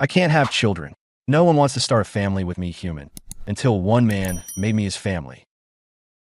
I can't have children. No one wants to start a family with me human, until one man made me his family.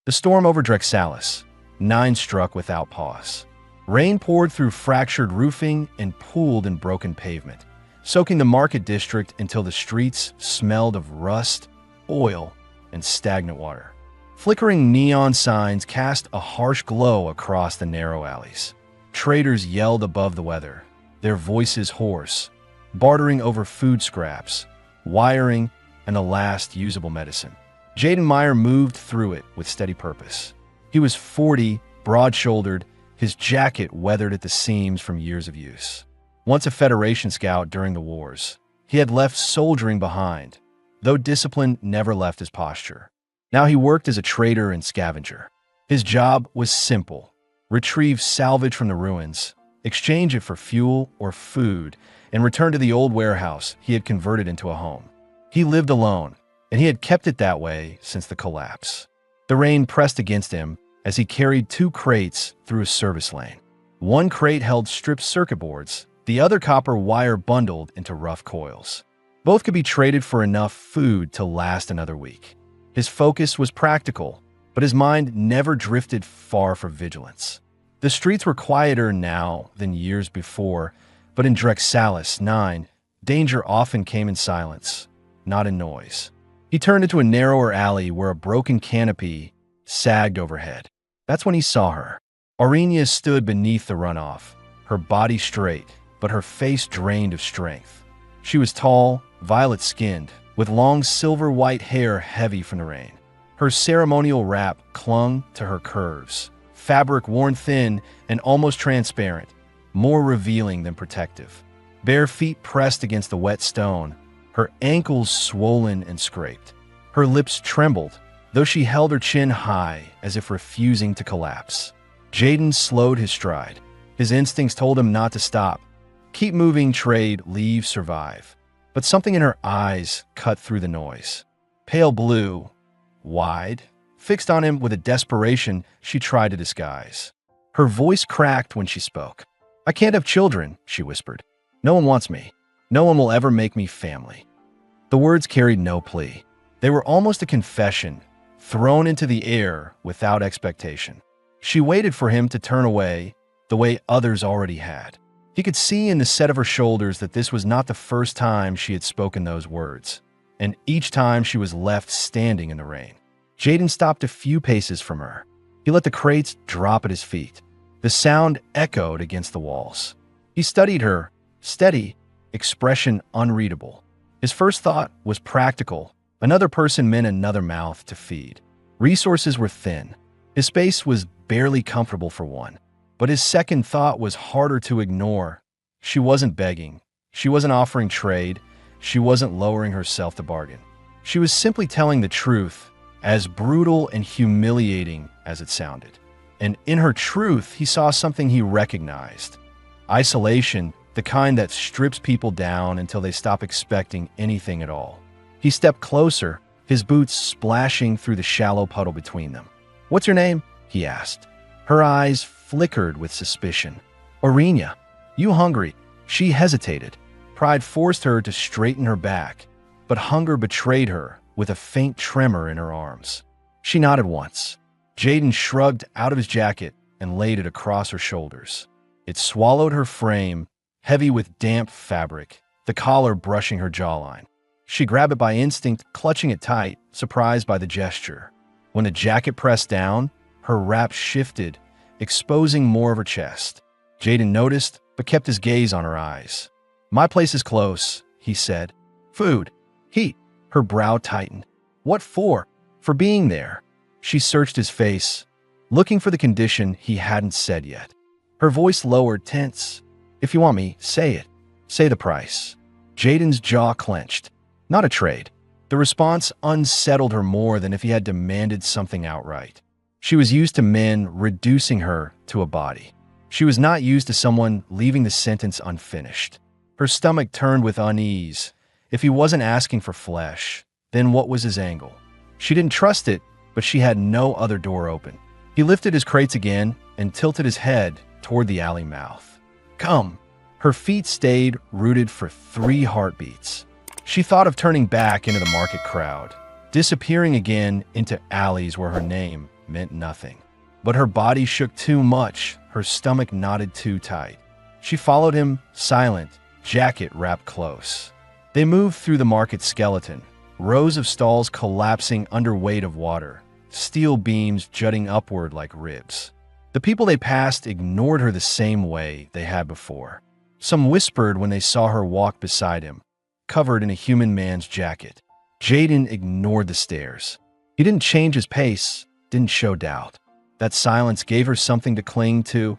The storm over Drexalis. 9 struck without pause. Rain poured through fractured roofing and pooled in broken pavement, soaking the market district until the streets smelled of rust, oil, and stagnant water. Flickering neon signs cast a harsh glow across the narrow alleys. Traders yelled above the weather, their voices hoarse, bartering over food scraps, wiring, and the last usable medicine. Jaden Meyer moved through it with steady purpose. He was 40, broad-shouldered, his jacket weathered at the seams from years of use. Once a Federation scout during the wars, he had left soldiering behind, though discipline never left his posture. Now he worked as a trader and scavenger. His job was simple: retrieve salvage from the ruins, exchange it for fuel or food, and return to the old warehouse he had converted into a home. He lived alone, and he had kept it that way since the collapse. The rain pressed against him as he carried 2 crates through a service lane. One crate held stripped circuit boards, the other copper wire bundled into rough coils. Both could be traded for enough food to last another week. His focus was practical, but his mind never drifted far from vigilance. The streets were quieter now than years before, but in Drexalis 9, danger often came in silence, not in noise. He turned into a narrower alley where a broken canopy sagged overhead. That's when he saw her. Aurenia stood beneath the runoff, her body straight, but her face drained of strength. She was tall, violet-skinned, with long silver-white hair heavy from the rain. Her ceremonial wrap clung to her curves, fabric worn thin and almost transparent, more revealing than protective. Bare feet pressed against the wet stone, her ankles swollen and scraped. Her lips trembled, though she held her chin high as if refusing to collapse. Jaden slowed his stride. His instincts told him not to stop. Keep moving, trade, leave, survive. But something in her eyes cut through the noise. Pale blue, wide, fixed on him with a desperation she tried to disguise. Her voice cracked when she spoke. "I can't have children," she whispered. "No one wants me. No one will ever make me family." The words carried no plea. They were almost a confession, thrown into the air without expectation. She waited for him to turn away, the way others already had. He could see in the set of her shoulders that this was not the first time she had spoken those words, and each time she was left standing in the rain. Jaden stopped a few paces from her. He let the crates drop at his feet. The sound echoed against the walls. He studied her, steady, expression unreadable. His first thought was practical. Another person meant another mouth to feed. Resources were thin. His space was barely comfortable for one. But his second thought was harder to ignore. She wasn't begging. She wasn't offering trade. She wasn't lowering herself to bargain. She was simply telling the truth, as brutal and humiliating as it sounded. And in her truth, he saw something he recognized. Isolation, the kind that strips people down until they stop expecting anything at all. He stepped closer, his boots splashing through the shallow puddle between them. "What's your name?" he asked. Her eyes flickered with suspicion. "Aurenia. You hungry?" She hesitated. Pride forced her to straighten her back, but hunger betrayed her with a faint tremor in her arms. She nodded once. Jaden shrugged out of his jacket and laid it across her shoulders. It swallowed her frame, heavy with damp fabric, the collar brushing her jawline. She grabbed it by instinct, clutching it tight, surprised by the gesture. When the jacket pressed down, her wrap shifted, exposing more of her chest. Jaden noticed, but kept his gaze on her eyes. "My place is close," he said. "Food. Heat." Her brow tightened. "What for?" "For being there." She searched his face, looking for the condition he hadn't said yet. Her voice lowered, tense. "If you want me, say it. Say the price." Jaden's jaw clenched. Not a trade. The response unsettled her more than if he had demanded something outright. She was used to men reducing her to a body. She was not used to someone leaving the sentence unfinished. Her stomach turned with unease. If he wasn't asking for flesh, then what was his angle? She didn't trust it, but she had no other door open. He lifted his crates again and tilted his head toward the alley mouth. "Come." Her feet stayed rooted for 3 heartbeats. She thought of turning back into the market crowd, disappearing again into alleys where her name meant nothing. But her body shook too much, her stomach knotted too tight. She followed him, silent, jacket wrapped close. They moved through the market skeleton, rows of stalls collapsing under weight of water, steel beams jutting upward like ribs. The people they passed ignored her the same way they had before. Some whispered when they saw her walk beside him, covered in a human man's jacket. Jaden ignored the stares. He didn't change his pace, didn't show doubt. That silence gave her something to cling to,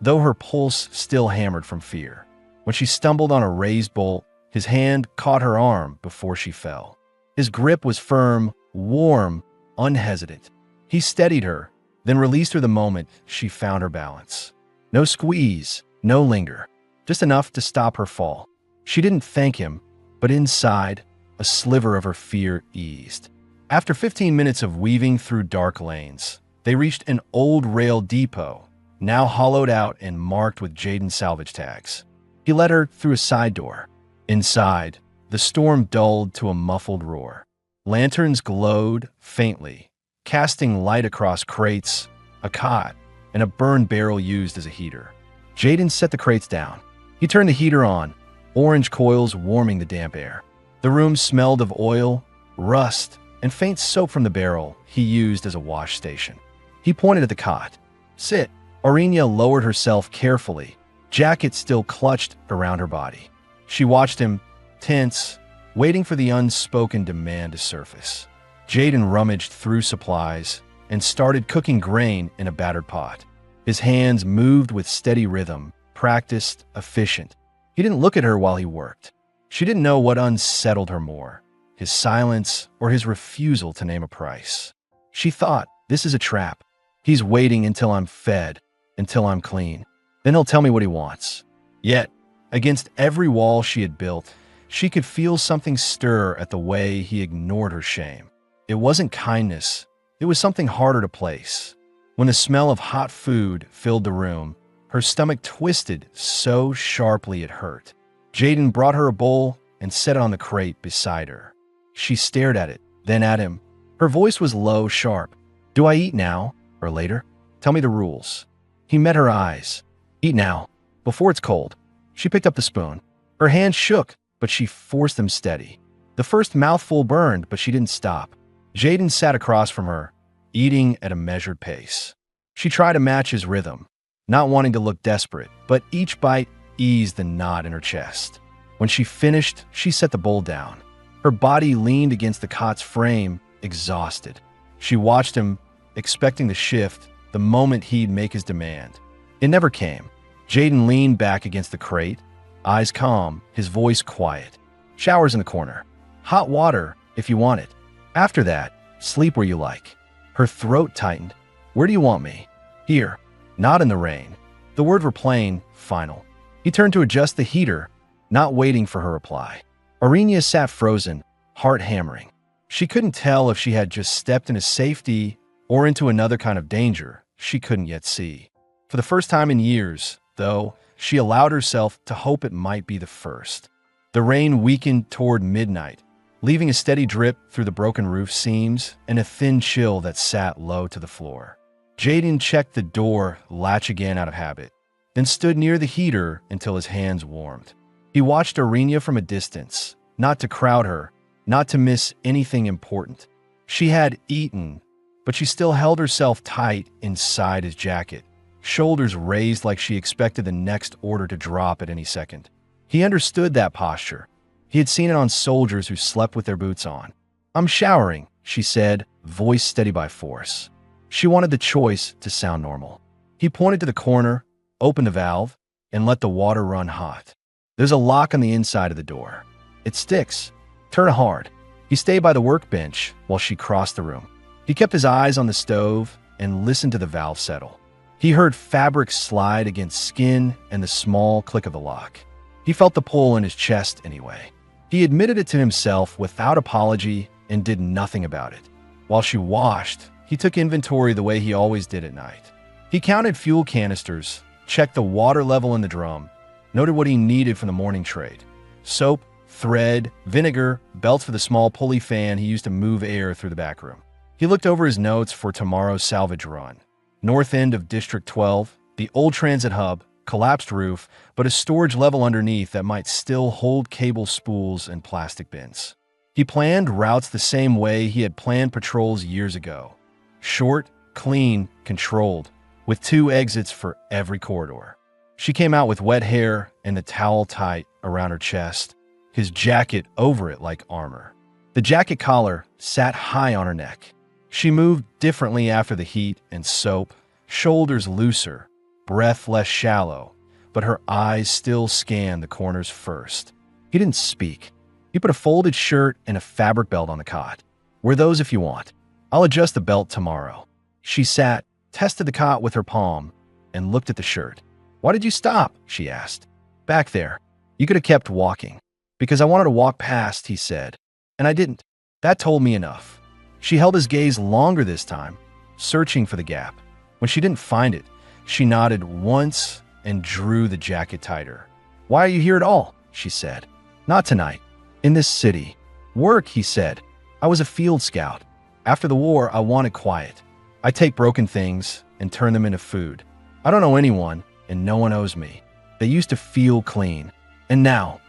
though her pulse still hammered from fear. When she stumbled on a raised bolt, his hand caught her arm before she fell. His grip was firm, warm, unhesitant. He steadied her, then released her the moment she found her balance. No squeeze, no linger, just enough to stop her fall. She didn't thank him, but inside, a sliver of her fear eased. After 15 minutes of weaving through dark lanes, they reached an old rail depot, now hollowed out and marked with Jaden salvage tags. He led her through a side door. Inside, the storm dulled to a muffled roar. Lanterns glowed faintly, casting light across crates, a cot, and a burned barrel used as a heater. Jaden set the crates down. He turned the heater on, orange coils warming the damp air. The room smelled of oil, rust, and faint soap from the barrel he used as a wash station. He pointed at the cot. "Sit." Aurenia lowered herself carefully, jacket still clutched around her body. She watched him, tense, waiting for the unspoken demand to surface. Jaden rummaged through supplies and started cooking grain in a battered pot. His hands moved with steady rhythm, practiced, efficient. He didn't look at her while he worked. She didn't know what unsettled her more, his silence or his refusal to name a price. She thought, this is a trap. He's waiting until I'm fed, until I'm clean. Then he'll tell me what he wants. Yet, against every wall she had built, she could feel something stir at the way he ignored her shame. It wasn't kindness. It was something harder to place. When the smell of hot food filled the room, her stomach twisted so sharply it hurt. Jaden brought her a bowl and set it on the crate beside her. She stared at it, then at him. Her voice was low, sharp. "Do I eat now or later? Tell me the rules." He met her eyes. "Eat now, before it's cold." She picked up the spoon. Her hands shook, but she forced them steady. The first mouthful burned, but she didn't stop. Jaden sat across from her, eating at a measured pace. She tried to match his rhythm, not wanting to look desperate, but each bite eased the knot in her chest. When she finished, she set the bowl down. Her body leaned against the cot's frame, exhausted. She watched him, expecting the shift, the moment he'd make his demand. It never came. Jaden leaned back against the crate, eyes calm, his voice quiet. "Shower's in the corner. Hot water, if you want it. After that, sleep where you like." Her throat tightened. "Where do you want me?" "Here. Not in the rain." The words were plain, final. He turned to adjust the heater, not waiting for her reply. Aurenia sat frozen, heart hammering. She couldn't tell if she had just stepped into safety or into another kind of danger she couldn't yet see. For the first time in years, though, she allowed herself to hope it might be the first. The rain weakened toward midnight, leaving a steady drip through the broken roof seams and a thin chill that sat low to the floor. Jaden checked the door latch again out of habit, then stood near the heater until his hands warmed. He watched Aurenia from a distance, not to crowd her, not to miss anything important. She had eaten, but she still held herself tight inside his jacket, shoulders raised like she expected the next order to drop at any second. He understood that posture. He had seen it on soldiers who slept with their boots on. "I'm showering," she said, voice steady by force. She wanted the choice to sound normal. He pointed to the corner, opened the valve, and let the water run hot. "There's a lock on the inside of the door. It sticks. Turn it hard." He stayed by the workbench while she crossed the room. He kept his eyes on the stove and listened to the valve settle. He heard fabric slide against skin and the small click of the lock. He felt the pull in his chest anyway. He admitted it to himself without apology and did nothing about it. While she washed, he took inventory the way he always did at night. He counted fuel canisters, checked the water level in the drum, noted what he needed from the morning trade: soap, thread, vinegar, belts for the small pulley fan he used to move air through the back room. He looked over his notes for tomorrow's salvage run. North end of District 12, the old transit hub, collapsed roof, but a storage level underneath that might still hold cable spools and plastic bins. He planned routes the same way he had planned patrols years ago: short, clean, controlled, with 2 exits for every corridor. She came out with wet hair and the towel tight around her chest, his jacket over it like armor. The jacket collar sat high on her neck. She moved differently after the heat and soap, shoulders looser, breath less shallow, but her eyes still scanned the corners first. He didn't speak. He put a folded shirt and a fabric belt on the cot. "Wear those if you want. I'll adjust the belt tomorrow." She sat, tested the cot with her palm, and looked at the shirt. "Why did you stop?" she asked. "Back there. You could have kept walking." "Because I wanted to walk past," he said. "And I didn't." That told me enough. She held his gaze longer this time, searching for the gap. When she didn't find it, she nodded once and drew the jacket tighter. "Why are you here at all?" she said. "Not tonight. In this city." "Work," he said. "I was a field scout. After the war, I wanted quiet. I take broken things and turn them into food. I don't know anyone, and no one owes me. They used to feel clean. And now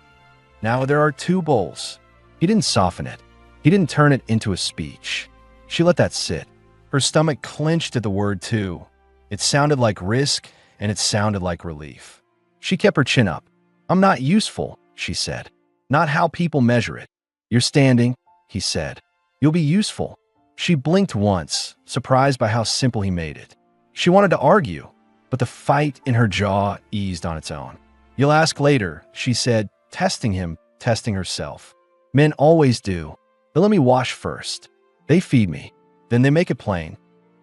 there are 2 bowls." He didn't soften it. He didn't turn it into a speech. She let that sit. Her stomach clenched at the word "two." It sounded like risk, and it sounded like relief. She kept her chin up. "I'm not useful," she said. "Not how people measure it." "You're standing," he said. "You'll be useful." She blinked once, surprised by how simple he made it. She wanted to argue, but the fight in her jaw eased on its own. "You'll ask later," she said, testing him, testing herself. "Men always do. They let me wash first. They feed me. Then they make it plain."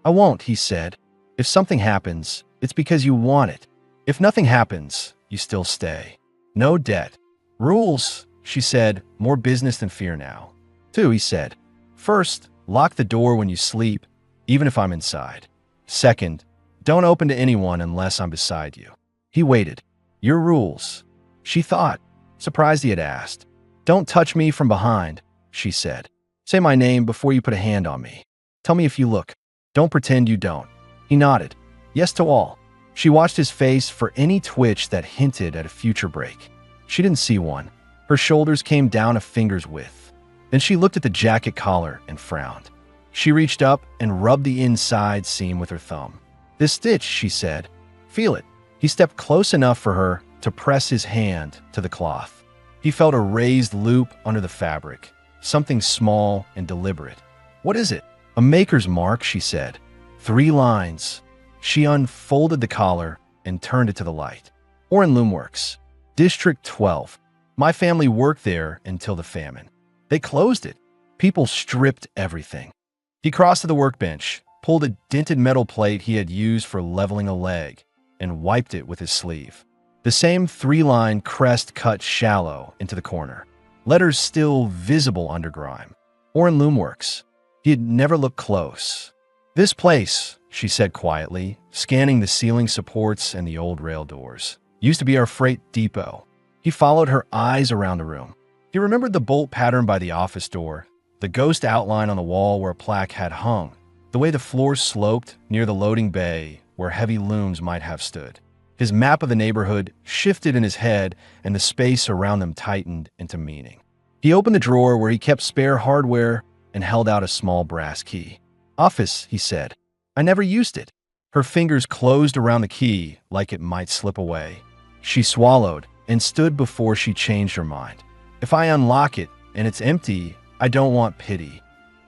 "I won't," he said. "If something happens, it's because you want it. If nothing happens, you still stay. No debt. Rules," she said, more business than fear now. "Two," he said. "First, lock the door when you sleep, even if I'm inside. Second, don't open to anyone unless I'm beside you." He waited. "Your rules." She thought, surprised he had asked. "Don't touch me from behind," she said. "Say my name before you put a hand on me. Tell me if you look. Don't pretend you don't." He nodded. Yes to all. She watched his face for any twitch that hinted at a future break. She didn't see one. Her shoulders came down a finger's width. Then she looked at the jacket collar and frowned. She reached up and rubbed the inside seam with her thumb. "This stitch," she said. "Feel it." He stepped close enough for her to press his hand to the cloth. He felt a raised loop under the fabric, something small and deliberate. "What is it?" "A maker's mark," she said. 3 lines. She unfolded the collar and turned it to the light. "Oren Loomworks, District 12. My family worked there until the famine. They closed it. People stripped everything." He crossed to the workbench, pulled a dented metal plate he had used for leveling a leg, and wiped it with his sleeve. The same 3-line crest cut shallow into the corner. Letters still visible under grime. Oren Loomworks. He had never looked close. "This place," she said quietly, scanning the ceiling supports and the old rail doors, "used to be our freight depot." He followed her eyes around the room. He remembered the bolt pattern by the office door, the ghost outline on the wall where a plaque had hung, the way the floor sloped near the loading bay where heavy looms might have stood. His map of the neighborhood shifted in his head, and the space around them tightened into meaning. He opened the drawer where he kept spare hardware and held out a small brass key. "Office," he said. "I never used it." Her fingers closed around the key like it might slip away. She swallowed and stood before she changed her mind. "If I unlock it and it's empty, I don't want pity."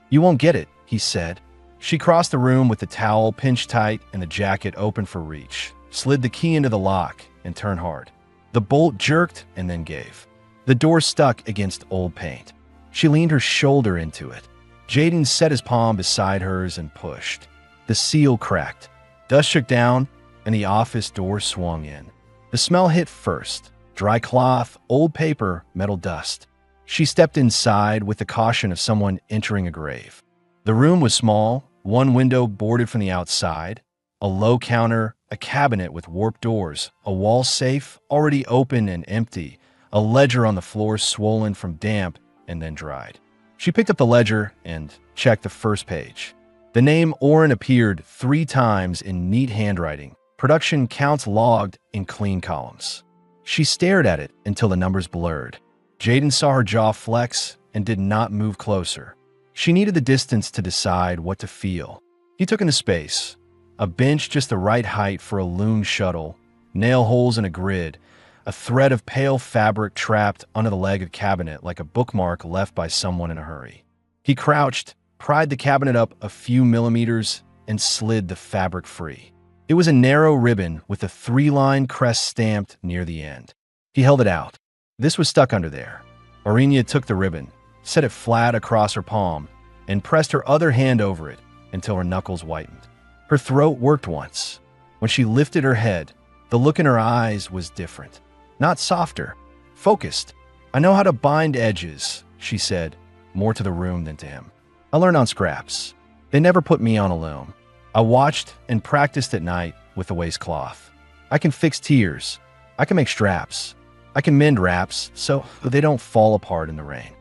"You won't get it," he said. She crossed the room with the towel pinched tight and the jacket open for reach, slid the key into the lock, and turned hard. The bolt jerked and then gave. The door stuck against old paint. She leaned her shoulder into it. Jaden set his palm beside hers and pushed. The seal cracked. Dust shook down, and the office door swung in. The smell hit first. Dry cloth, old paper, metal dust. She stepped inside with the caution of someone entering a grave. The room was small, one window boarded from the outside, a low counter, a cabinet with warped doors, a wall safe already open and empty, a ledger on the floor swollen from damp and then dried. She picked up the ledger and checked the first page. The name Oren appeared 3 times in neat handwriting, production counts logged in clean columns. She stared at it until the numbers blurred. Jaden saw her jaw flex and did not move closer. She needed the distance to decide what to feel. He took into space. A bench just the right height for a loon shuttle, nail holes in a grid, a thread of pale fabric trapped under the leg of the cabinet like a bookmark left by someone in a hurry. He crouched, pried the cabinet up a few millimeters, and slid the fabric free. It was a narrow ribbon with a 3-line crest stamped near the end. He held it out. This was stuck under there. Aurenia took the ribbon, set it flat across her palm, and pressed her other hand over it until her knuckles whitened. Her throat worked once. When she lifted her head, the look in her eyes was different. Not softer, focused. "I know how to bind edges," she said, more to the room than to him. "I learned on scraps. They never put me on a loom. I watched and practiced at night with the waistcloth. I can fix tears. I can make straps. I can mend wraps so they don't fall apart in the rain."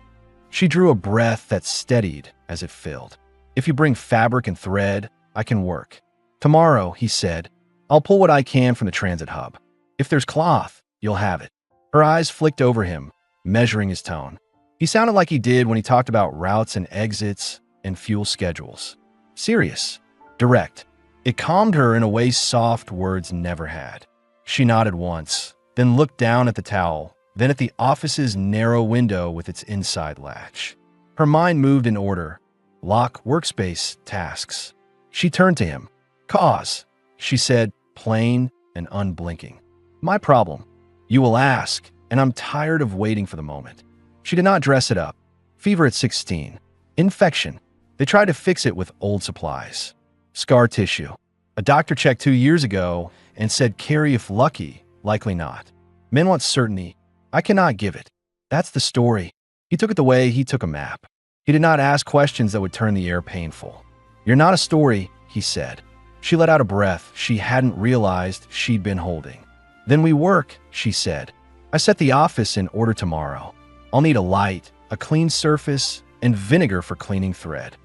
She drew a breath that steadied as it filled. "If you bring fabric and thread, I can work. Tomorrow," he said, "I'll pull what I can from the transit hub. If there's cloth, you'll have it." Her eyes flicked over him, measuring his tone. He sounded like he did when he talked about routes and exits and fuel schedules. Serious. Direct. It calmed her in a way soft words never had. She nodded once, then looked down at the towel, then at the office's narrow window with its inside latch. Her mind moved in order. Lock, workspace, tasks. She turned to him. "Cause," she said, plain and unblinking. "My problem. You will ask, and I'm tired of waiting for the moment." She did not dress it up. Fever at 16. Infection. They tried to fix it with old supplies. Scar tissue. A doctor checked 2 years ago and said carry if lucky, likely not. Men want certainty. I cannot give it. That's the story. He took it the way he took a map. He did not ask questions that would turn the air painful. "You're not a story," he said. She let out a breath she hadn't realized she'd been holding. "Then we work," she said. "I set the office in order tomorrow. I'll need a light, a clean surface, and vinegar for cleaning thread."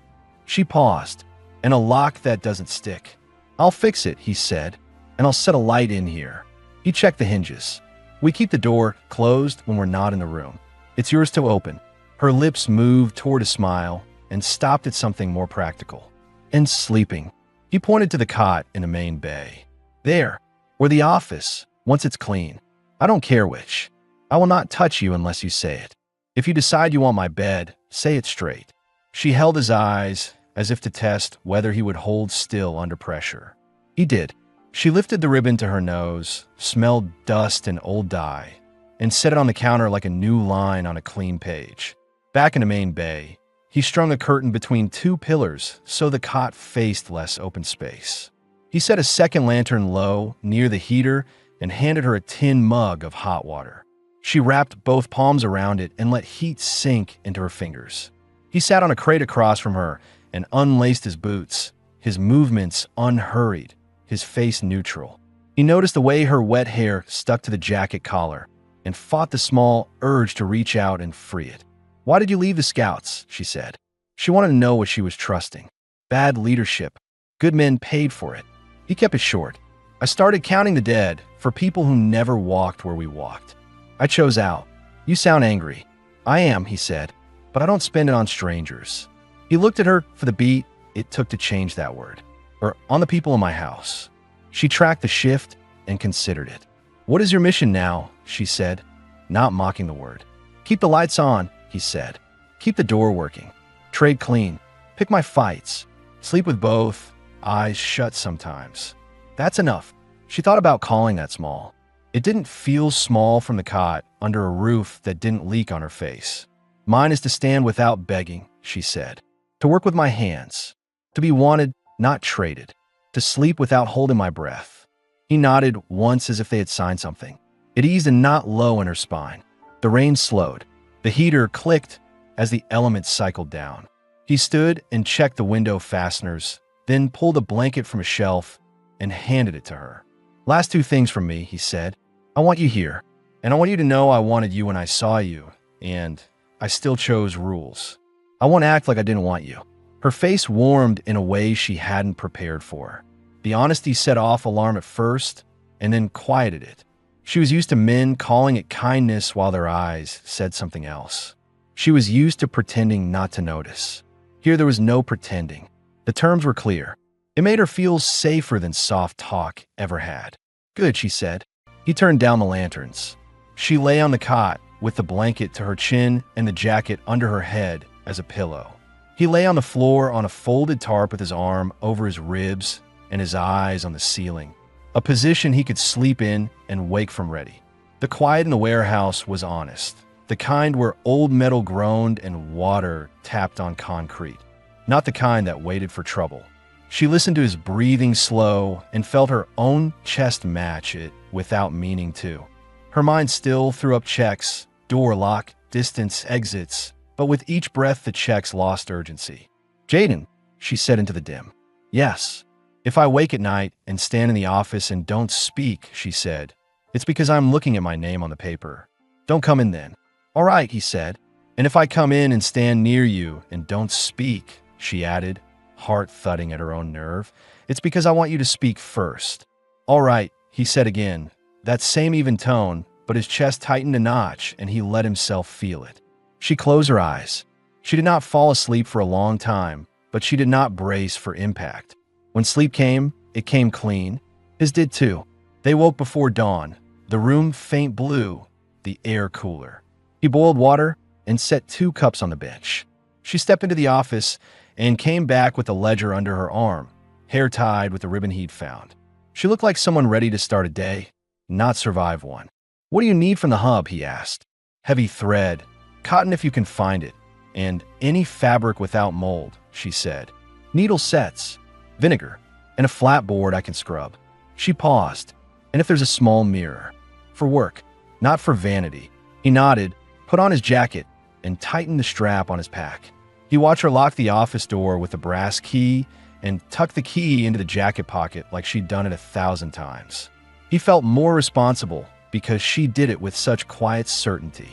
She paused. "And a lock that doesn't stick." "I'll fix it," he said, "and I'll set a light in here." He checked the hinges. "We keep the door closed when we're not in the room. It's yours to open." Her lips moved toward a smile and stopped at something more practical. "And sleeping." He pointed to the cot in the main bay. "There, or the office, once it's clean. I don't care which. I will not touch you unless you say it. If you decide you want my bed, say it straight." She held his eyes as if to test whether he would hold still under pressure. He did. She lifted the ribbon to her nose, smelled dust and old dye, and set it on the counter like a new line on a clean page. Back in the main bay, he strung a curtain between 2 pillars so the cot faced less open space. He set a second lantern low near the heater and handed her a tin mug of hot water. She wrapped both palms around it and let heat sink into her fingers. He sat on a crate across from her and unlaced his boots, his movements unhurried, his face neutral. He noticed the way her wet hair stuck to the jacket collar and fought the small urge to reach out and free it. "Why did you leave the Scouts?" she said. She wanted to know what she was trusting. Bad leadership. Good men paid for it. He kept it short. "I started counting the dead for people who never walked where we walked. I chose out. You sound angry." "I am," he said, "but I don't spend it on strangers." He looked at her for the beat it took to change that word. "Or on the people in my house." She tracked the shift and considered it. "What is your mission now?" she said, not mocking the word. "Keep the lights on," he said. "Keep the door working. Trade clean. Pick my fights. Sleep with both eyes shut sometimes." That's enough. She thought about calling that small. It didn't feel small from the cot under a roof that didn't leak on her face. "Mine is to stand without begging," she said. "To work with my hands. To be wanted, not traded. To sleep without holding my breath." He nodded once as if they had signed something. It eased a knot low in her spine. The rain slowed. The heater clicked as the elements cycled down. He stood and checked the window fasteners, then pulled a blanket from a shelf and handed it to her. Last two things from me, he said. I want you here, and I want you to know I wanted you when I saw you, and I still chose rules. I won't act like I didn't want you. Her face warmed in a way she hadn't prepared for. The honesty set off alarm at first, and then quieted it. She was used to men calling it kindness while their eyes said something else. She was used to pretending not to notice. Here there was no pretending. The terms were clear. It made her feel safer than soft talk ever had. Good, she said. He turned down the lanterns. She lay on the cot with the blanket to her chin and the jacket under her head as a pillow. He lay on the floor on a folded tarp with his arm over his ribs and his eyes on the ceiling, a position he could sleep in and wake from ready. The quiet in the warehouse was honest, the kind where old metal groaned and water tapped on concrete, not the kind that waited for trouble. She listened to his breathing slow and felt her own chest match it without meaning to. Her mind still threw up checks, door lock, distance, exits, but with each breath the checks lost urgency. Jaden, she said into the dim. Yes. If I wake at night and stand in the office and don't speak, she said, it's because I'm looking at my name on the paper. Don't come in then. All right, he said. And if I come in and stand near you and don't speak, she added, heart thudding at her own nerve, it's because I want you to speak first. All right, he said again, that same even tone, but his chest tightened a notch and he let himself feel it. She closed her eyes. She did not fall asleep for a long time, but she did not brace for impact. When sleep came, it came clean. His did too. They woke before dawn, the room faint blue, the air cooler. He boiled water and set 2 cups on the bench. She stepped into the office and came back with a ledger under her arm, hair tied with the ribbon he'd found. She looked like someone ready to start a day, not survive one. What do you need from the hub, he asked. Heavy thread, cotton if you can find it, and any fabric without mold, she said. Needle sets, vinegar, and a flat board I can scrub. She paused, and if there's a small mirror. For work, not for vanity. He nodded, put on his jacket, and tightened the strap on his pack. He watched her lock the office door with a brass key and tuck the key into the jacket pocket like she'd done it 1,000 times. He felt more responsible because she did it with such quiet certainty.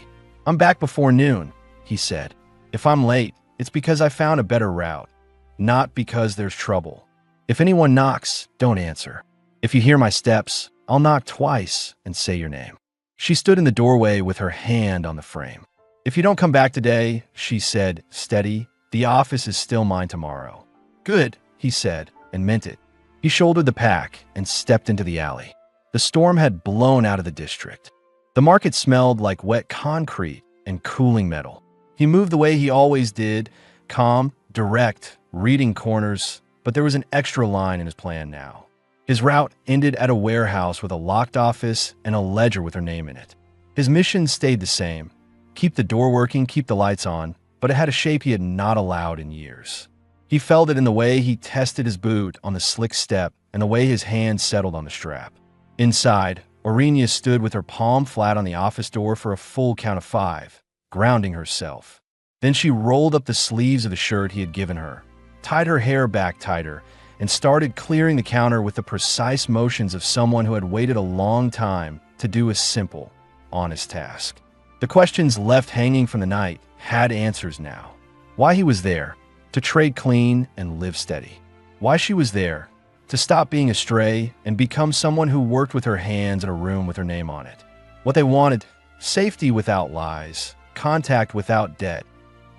I'm back before noon, he said. If I'm late, it's because I found a better route, not because there's trouble. If anyone knocks, don't answer. If you hear my steps, I'll knock twice and say your name. She stood in the doorway with her hand on the frame. If you don't come back today, she said, steady, the office is still mine tomorrow. Good, he said, and meant it. He shouldered the pack and stepped into the alley. The storm had blown out of the district. The market smelled like wet concrete and cooling metal. He moved the way he always did, calm, direct, reading corners, but there was an extra line in his plan now. His route ended at a warehouse with a locked office and a ledger with her name in it. His mission stayed the same. Keep the door working, keep the lights on, but it had a shape he had not allowed in years. He felt it in the way he tested his boot on the slick step and the way his hand settled on the strap. Inside, Aurenia stood with her palm flat on the office door for a full count of 5, grounding herself. Then she rolled up the sleeves of the shirt he had given her, tied her hair back tighter, and started clearing the counter with the precise motions of someone who had waited a long time to do a simple, honest task. The questions left hanging from the night had answers now. Why he was there, to trade clean and live steady. Why she was there, to stop being a stray and become someone who worked with her hands in a room with her name on it. What they wanted, safety without lies, contact without debt,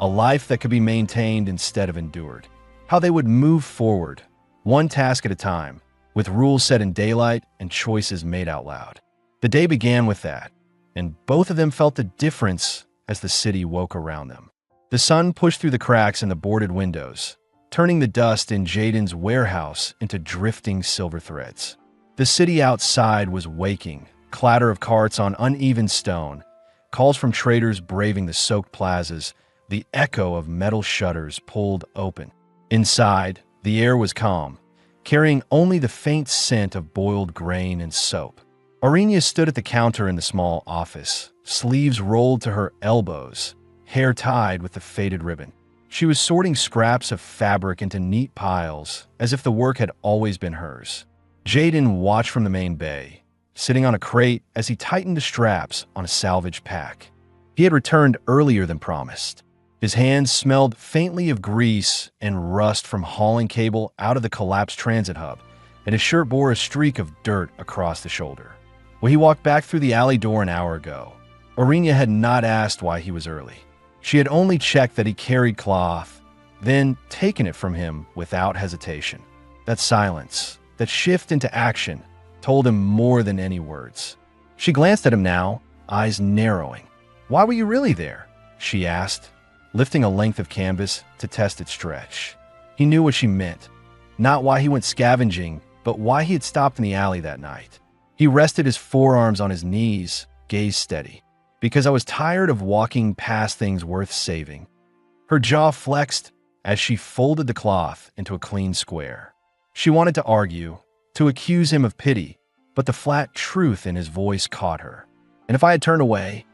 a life that could be maintained instead of endured. How they would move forward, one task at a time, with rules set in daylight and choices made out loud. The day began with that, and both of them felt the difference as the city woke around them. The sun pushed through the cracks in the boarded windows, turning the dust in Jaden's warehouse into drifting silver threads. The city outside was waking, clatter of carts on uneven stone, calls from traders braving the soaked plazas, the echo of metal shutters pulled open. Inside, the air was calm, carrying only the faint scent of boiled grain and soap. Aurenia stood at the counter in the small office, sleeves rolled to her elbows, hair tied with the faded ribbon. She was sorting scraps of fabric into neat piles, as if the work had always been hers. Jaden watched from the main bay, sitting on a crate as he tightened the straps on a salvage pack. He had returned earlier than promised. His hands smelled faintly of grease and rust from hauling cable out of the collapsed transit hub, and his shirt bore a streak of dirt across the shoulder. When he walked back through the alley door an hour ago, Orinia had not asked why he was early. She had only checked that he carried cloth, then taken it from him without hesitation. That silence, that shift into action, told him more than any words. She glanced at him now, eyes narrowing. "Why were you really there?" she asked, lifting a length of canvas to test its stretch. He knew what she meant. Not why he went scavenging, but why he had stopped in the alley that night. He rested his forearms on his knees, gaze steady. "Because I was tired of walking past things worth saving." Her jaw flexed as she folded the cloth into a clean square. She wanted to argue, to accuse him of pity, but the flat truth in his voice caught her. "And if I had turned away,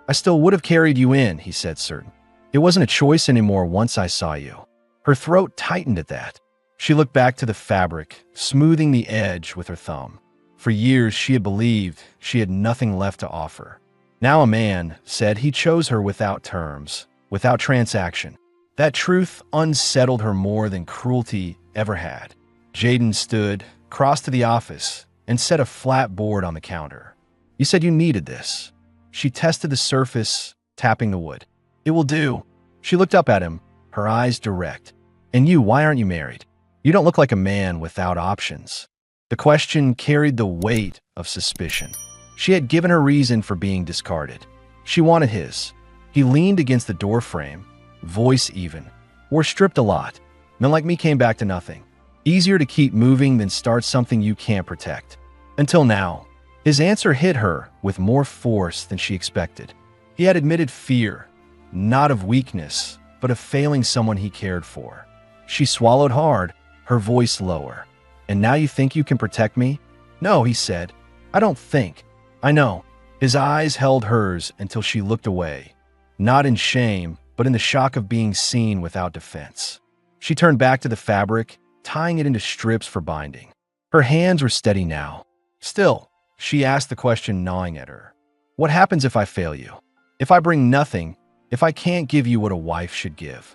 I still would have carried you in," he said, certain. "It wasn't a choice anymore once I saw you." Her throat tightened at that. She looked back to the fabric, smoothing the edge with her thumb. For years, she had believed she had nothing left to offer. Now a man said he chose her without terms, without transaction. That truth unsettled her more than cruelty ever had. Jaden stood, crossed to the office, and set a flat board on the counter. "You said you needed this." She tested the surface, tapping the wood. "It will do." She looked up at him, her eyes direct. "And you, why aren't you married? You don't look like a man without options." The question carried the weight of suspicion. She had given her reason for being discarded. She wanted his. He leaned against the doorframe, voice even. "We're stripped a lot. Men like me came back to nothing. Easier to keep moving than start something you can't protect." Until now, his answer hit her with more force than she expected. He had admitted fear, not of weakness, but of failing someone he cared for. She swallowed hard, her voice lower. "And now you think you can protect me?" "No," he said. "I don't think. I know." His eyes held hers until she looked away, not in shame, but in the shock of being seen without defense. She turned back to the fabric, tying it into strips for binding. Her hands were steady now. Still, she asked the question gnawing at her. "What happens if I fail you? If I bring nothing, if I can't give you what a wife should give?"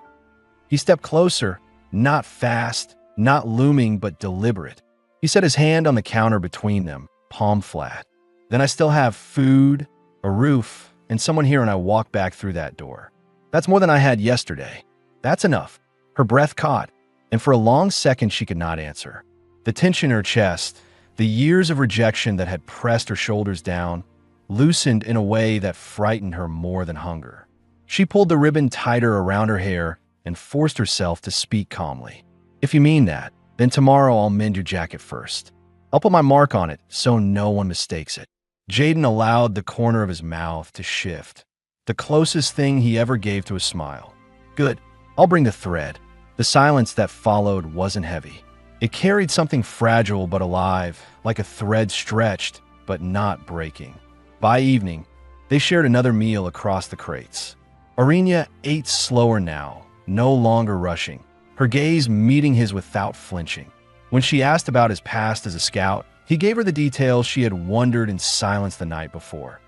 He stepped closer, not fast, not looming, but deliberate. He set his hand on the counter between them, palm flat. "Then I still have food, a roof, and someone here, and I walk back through that door. That's more than I had yesterday. That's enough." Her breath caught, and for a long second she could not answer. The tension in her chest, the years of rejection that had pressed her shoulders down, loosened in a way that frightened her more than hunger. She pulled the ribbon tighter around her hair and forced herself to speak calmly. "If you mean that, then tomorrow I'll mend your jacket first. I'll put my mark on it so no one mistakes it." Jaden allowed the corner of his mouth to shift, the closest thing he ever gave to a smile. "Good. I'll bring the thread." The silence that followed wasn't heavy. It carried something fragile but alive, like a thread stretched but not breaking. By evening, they shared another meal across the crates. Orinia ate slower now, no longer rushing, her gaze meeting his without flinching. When she asked about his past as a scout, he gave her the details she had wondered in silence the night before.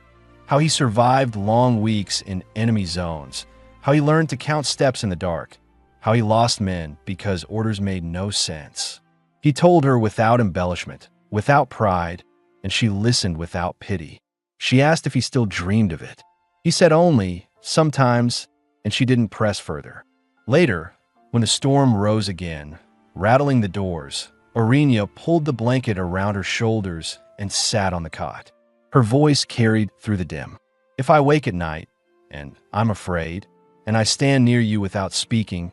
How he survived long weeks in enemy zones, how he learned to count steps in the dark, how he lost men because orders made no sense. He told her without embellishment, without pride, and she listened without pity. She asked if he still dreamed of it. He said only, sometimes, and she didn't press further. Later, when the storm rose again, rattling the doors, Orinia pulled the blanket around her shoulders and sat on the cot. Her voice carried through the dim. "If I wake at night, and I'm afraid, and I stand near you without speaking,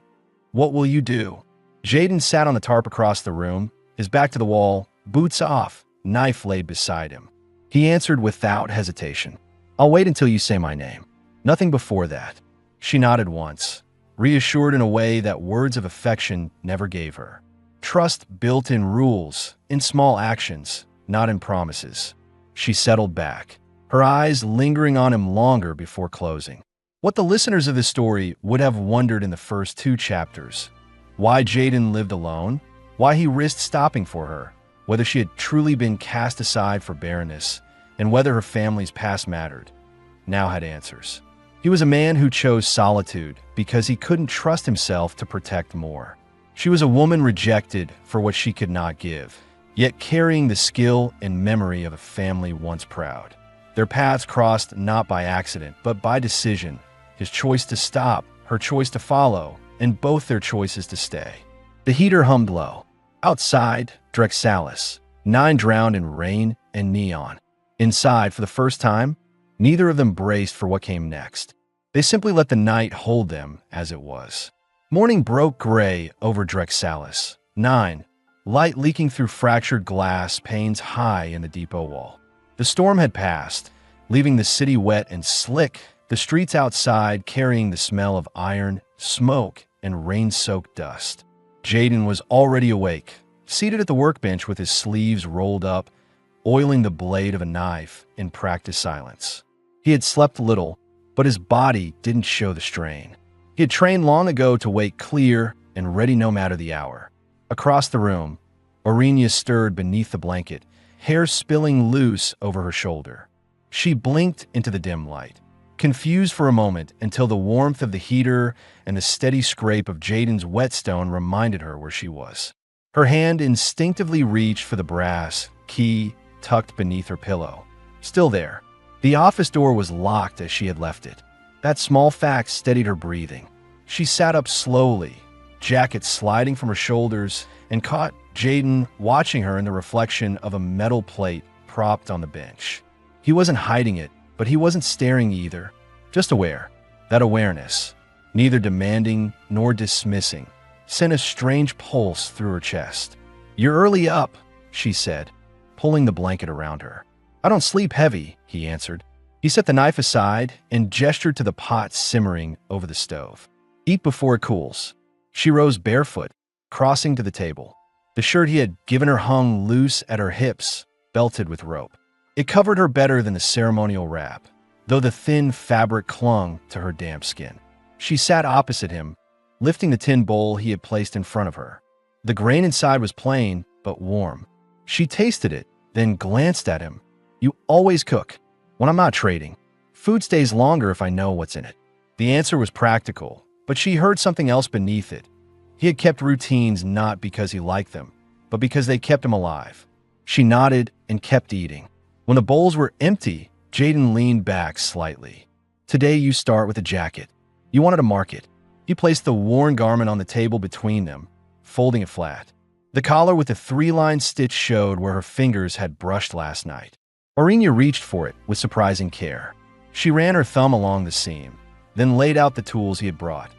what will you do?" Jaden sat on the tarp across the room, his back to the wall, boots off, knife laid beside him. He answered without hesitation. "I'll wait until you say my name. Nothing before that." She nodded once, reassured in a way that words of affection never gave her. Trust built in rules, in small actions, not in promises. She settled back, her eyes lingering on him longer before closing. What the listeners of this story would have wondered in the first 2 chapters. Why Jaden lived alone, why he risked stopping for her, whether she had truly been cast aside for barrenness, and whether her family's past mattered, now had answers. He was a man who chose solitude because he couldn't trust himself to protect more. She was a woman rejected for what she could not give, yet carrying the skill and memory of a family once proud. Their paths crossed not by accident, but by decision. His choice to stop, her choice to follow, and both their choices to stay. The heater hummed low. Outside, Drexalis, 9 drowned in rain and neon. Inside, for the first time, neither of them braced for what came next. They simply let the night hold them as it was. Morning broke gray over Drexalis, 9, light leaking through fractured glass panes high in the depot wall. The storm had passed, leaving the city wet and slick, the streets outside carrying the smell of iron, smoke, and rain-soaked dust. Jaden was already awake, seated at the workbench with his sleeves rolled up, oiling the blade of a knife in practiced silence. He had slept little, but his body didn't show the strain. He had trained long ago to wake clear and ready no matter the hour. Across the room, Aurenia stirred beneath the blanket, hair spilling loose over her shoulder. She blinked into the dim light, confused for a moment until the warmth of the heater and the steady scrape of Jaden's whetstone reminded her where she was. Her hand instinctively reached for the brass key tucked beneath her pillow. Still there. The office door was locked as she had left it. That small fact steadied her breathing. She sat up slowly, jacket sliding from her shoulders, and caught Jaden watching her in the reflection of a metal plate propped on the bench. He wasn't hiding it, but he wasn't staring either, just aware. That awareness, neither demanding nor dismissing, sent a strange pulse through her chest. "You're early up," she said, pulling the blanket around her. "I don't sleep heavy," he answered. He set the knife aside and gestured to the pot simmering over the stove. "Eat before it cools." She rose barefoot, crossing to the table. The shirt he had given her hung loose at her hips, belted with rope. It covered her better than the ceremonial wrap, though the thin fabric clung to her damp skin. She sat opposite him, lifting the tin bowl he had placed in front of her. The grain inside was plain, but warm. She tasted it, then glanced at him. "You always cook." "When I'm not trading. Food stays longer if I know what's in it." The answer was practical, but she heard something else beneath it. He had kept routines not because he liked them, but because they kept him alive. She nodded and kept eating. When the bowls were empty, Jaden leaned back slightly. "Today you start with a jacket. You wanted to mark it." He placed the worn garment on the table between them, folding it flat. The collar with the 3-line stitch showed where her fingers had brushed last night. Aurenia reached for it with surprising care. She ran her thumb along the seam, then laid out the tools he had brought.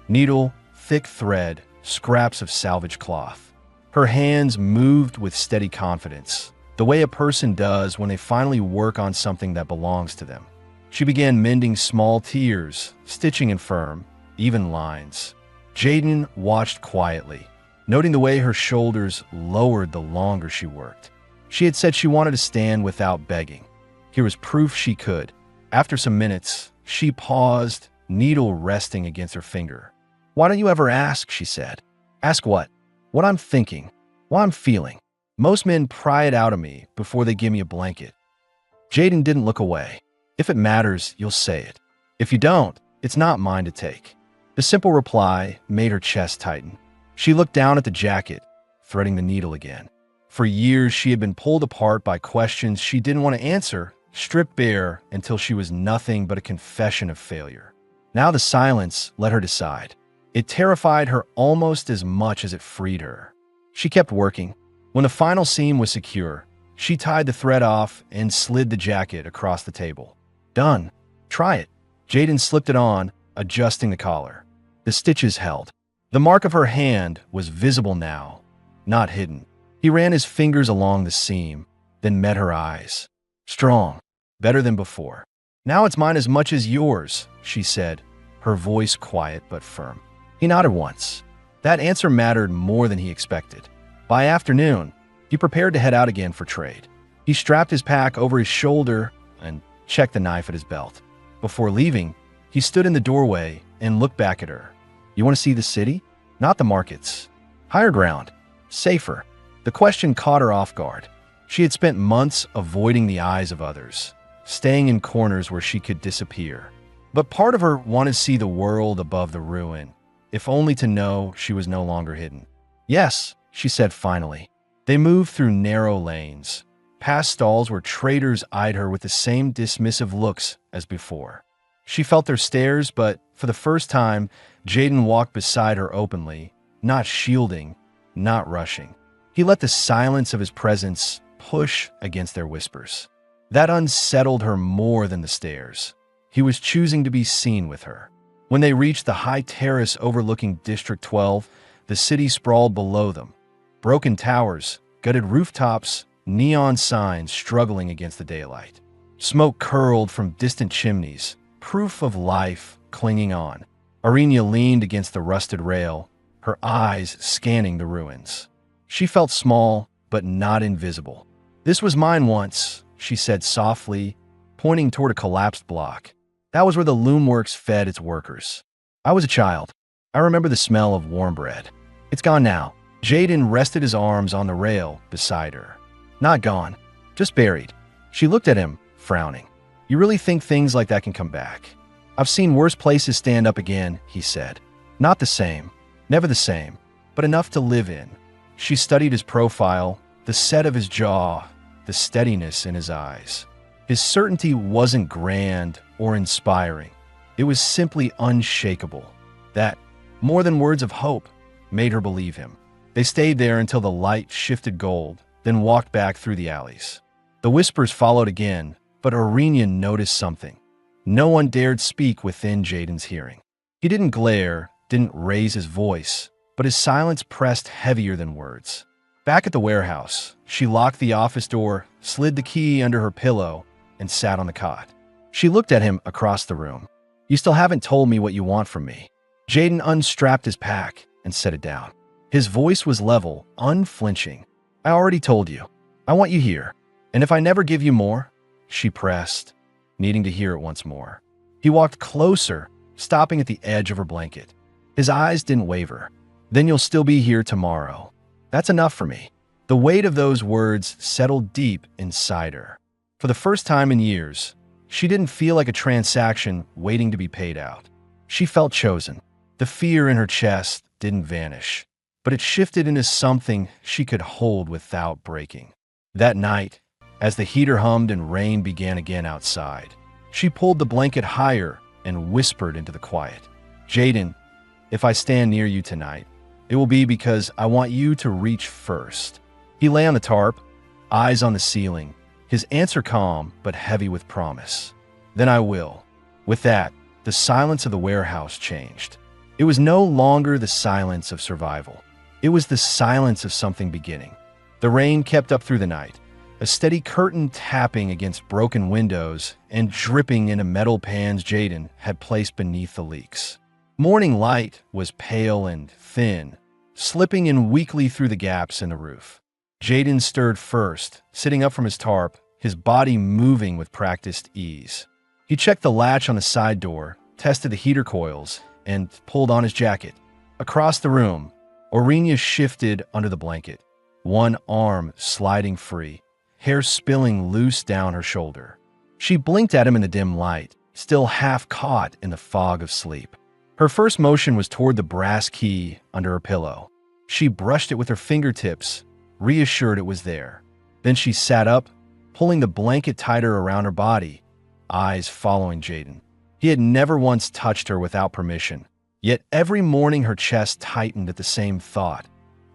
Needle, thick thread, scraps of salvaged cloth. Her hands moved with steady confidence, the way a person does when they finally work on something that belongs to them. She began mending small tears, stitching in firm, even lines. Jaden watched quietly, noting the way her shoulders lowered the longer she worked. She had said she wanted to stand without begging. Here was proof she could. After some minutes, she paused, needle resting against her finger. "Why don't you ever ask?" she said. "Ask what?" "What I'm thinking, what I'm feeling. Most men pry it out of me before they give me a blanket." Jaden didn't look away. "If it matters, you'll say it. If you don't, it's not mine to take." The simple reply made her chest tighten. She looked down at the jacket, threading the needle again. For years, she had been pulled apart by questions she didn't want to answer, stripped bare until she was nothing but a confession of failure. Now the silence let her decide. It terrified her almost as much as it freed her. She kept working. When the final seam was secure, she tied the thread off and slid the jacket across the table. "Done. Try it." Jaden slipped it on, adjusting the collar. The stitches held. The mark of her hand was visible now, not hidden. He ran his fingers along the seam, then met her eyes. "Strong. Better than before." "Now it's mine as much as yours," she said, her voice quiet but firm. He nodded once. That answer mattered more than he expected. By afternoon, he prepared to head out again for trade. He strapped his pack over his shoulder and checked the knife at his belt. Before leaving, he stood in the doorway and looked back at her. "You want to see the city? Not the markets. Higher ground. Safer." The question caught her off guard. She had spent months avoiding the eyes of others, staying in corners where she could disappear. But part of her wanted to see the world above the ruin, if only to know she was no longer hidden. "Yes," she said finally. They moved through narrow lanes, past stalls where traders eyed her with the same dismissive looks as before. She felt their stares, but for the first time, Jaden walked beside her openly, not shielding, not rushing. He let the silence of his presence push against their whispers. That unsettled her more than the stares. He was choosing to be seen with her. When they reached the high terrace overlooking District 12, the city sprawled below them. Broken towers, gutted rooftops, neon signs struggling against the daylight. Smoke curled from distant chimneys, proof of life clinging on. Arena leaned against the rusted rail, her eyes scanning the ruins. She felt small, but not invisible. "This was mine once," she said softly, pointing toward a collapsed block. "That was where the loomworks fed its workers. I was a child. I remember the smell of warm bread. It's gone now." Jaden rested his arms on the rail beside her. "Not gone, just buried." She looked at him, frowning. "You really think things like that can come back?" "I've seen worse places stand up again," he said. "Not the same, never the same, but enough to live in." She studied his profile, the set of his jaw, the steadiness in his eyes. His certainty wasn't grand or inspiring. It was simply unshakable. That, more than words of hope, made her believe him. They stayed there until the light shifted gold, then walked back through the alleys. The whispers followed again, but Aurelian noticed something. No one dared speak within Jaden's hearing. He didn't glare, didn't raise his voice, but his silence pressed heavier than words. Back at the warehouse, she locked the office door, slid the key under her pillow, and sat on the cot. She looked at him across the room. "You still haven't told me what you want from me." Jaden unstrapped his pack and set it down. His voice was level, unflinching. "I already told you. I want you here. And if I never give you more," she pressed, needing to hear it once more. He walked closer, stopping at the edge of her blanket. His eyes didn't waver. "Then you'll still be here tomorrow. That's enough for me." The weight of those words settled deep inside her. For the first time in years, she didn't feel like a transaction waiting to be paid out. She felt chosen. The fear in her chest didn't vanish, but it shifted into something she could hold without breaking. That night, as the heater hummed and rain began again outside, she pulled the blanket higher and whispered into the quiet. "Jaden, if I stand near you tonight, it will be because I want you to reach first." He lay on the tarp, eyes on the ceiling, his answer calm but heavy with promise. "Then I will." With that, the silence of the warehouse changed. It was no longer the silence of survival. It was the silence of something beginning. The rain kept up through the night, a steady curtain tapping against broken windows and dripping into metal pans Jaden had placed beneath the leaks. Morning light was pale and thin, slipping in weakly through the gaps in the roof. Jaden stirred first, sitting up from his tarp, his body moving with practiced ease. He checked the latch on the side door, tested the heater coils, and pulled on his jacket. Across the room, Aurenia shifted under the blanket, one arm sliding free, hair spilling loose down her shoulder. She blinked at him in the dim light, still half caught in the fog of sleep. Her first motion was toward the brass key under her pillow. She brushed it with her fingertips, reassured it was there. Then she sat up, pulling the blanket tighter around her body, eyes following Jaden. He had never once touched her without permission, yet every morning her chest tightened at the same thought.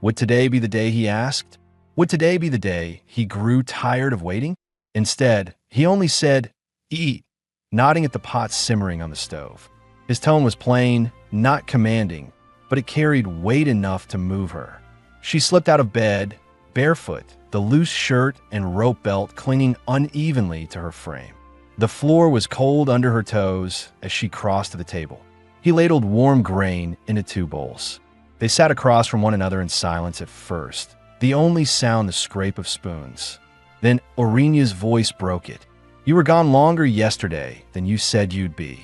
Would today be the day he asked? Would today be the day he grew tired of waiting? Instead, he only said, "Eat," nodding at the pot simmering on the stove. His tone was plain, not commanding, but it carried weight enough to move her. She slipped out of bed, barefoot, the loose shirt and rope belt clinging unevenly to her frame. The floor was cold under her toes as she crossed to the table. He ladled warm grain into 2 bowls. They sat across from one another in silence at first, the only sound the scrape of spoons. Then Aurenia's voice broke it. "You were gone longer yesterday than you said you'd be."